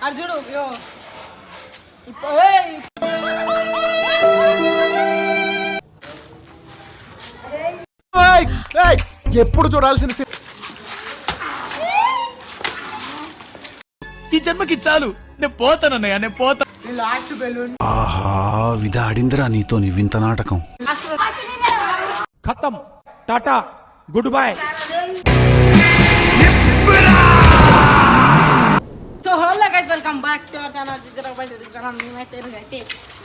అర్జుడు ఎప్పుడు చూడాల్సిన ఈ జన్మకి చాలు, నేను పోతానన్నయ్య, నేను పోతా. ఆహా విధాడిందిరా నీతో నీ వింత నాటకం. ఖతం, Tata, good bye. So hello guys, welcome back to our channel. మేమైతే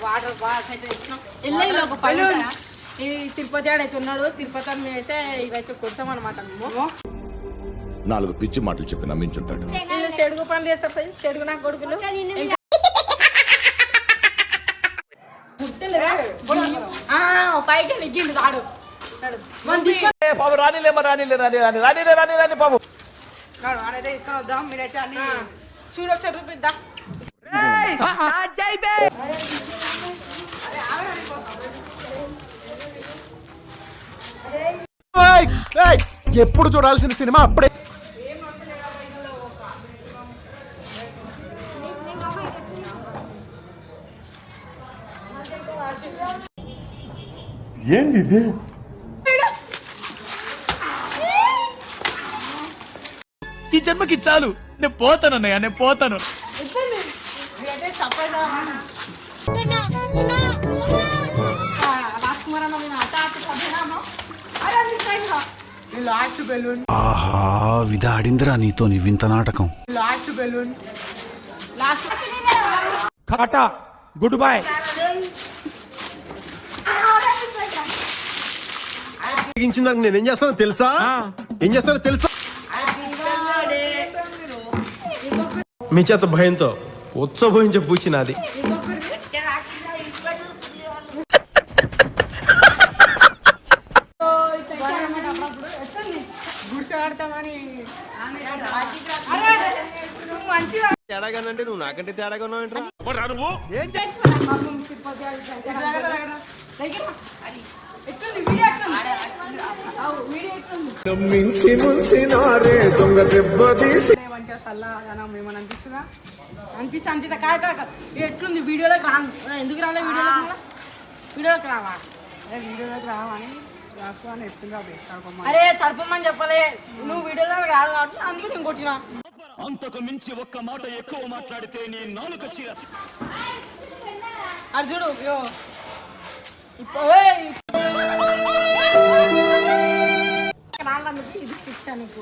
వాటర్ బాల్స్ అయితే ఇచ్చినాం. ఎల్ఐలో ఒక పని ఈ తిరుపతి ఆడైతే ఉన్నాడు. తిరుపతి మేమైతే ఇవైతే కొడతాం అనమాట. మేము 4 పిచ్చి మాటలు చెప్పి నమ్మించుంటాడు. వీళ్ళు చెడుగు పనులు చేస్తారు ఫ్రెండ్స్. చెడుగు నా కొడుకులు పైకి నెగ్గిండు వాడు. చూడొచ్చా చూపిద్దా. ఎప్పుడు చూడాల్సిన సినిమా అప్పుడే. ఏంది ఇది? ఈ జన్మకి చాలు, నేను పోతానన్నయ్య, నేను పోతాను. ఆహా విధాడిందిరా నీతో నీ వింత నాటకం. Tata, good bye. నేనేం చేస్తానో తెలుసా? ఏం చేస్తానో తెలుసా? మీ చేత భయంతో ఉత్సవించే పూచినది. తేడాగానంటే నువ్వు నాకంటే తేడాగా ఉన్నావు. అనిపిస్తా కాదు. ఎట్లుంది వీడియోలోకి రాను. ఎందుకు రాలే వీడియోలోకి రావా? అరే తడపమని చెప్పలే. నువ్వు వీడియోలో రాదు కాబట్టి అందుకే నేను కొట్టినా. అంతకు మించి ఒక్క మాట ఎక్కువ మాట్లాడితే నీ నాలుక చీర. అర్జుడు ఇది శిక్ష నీకు.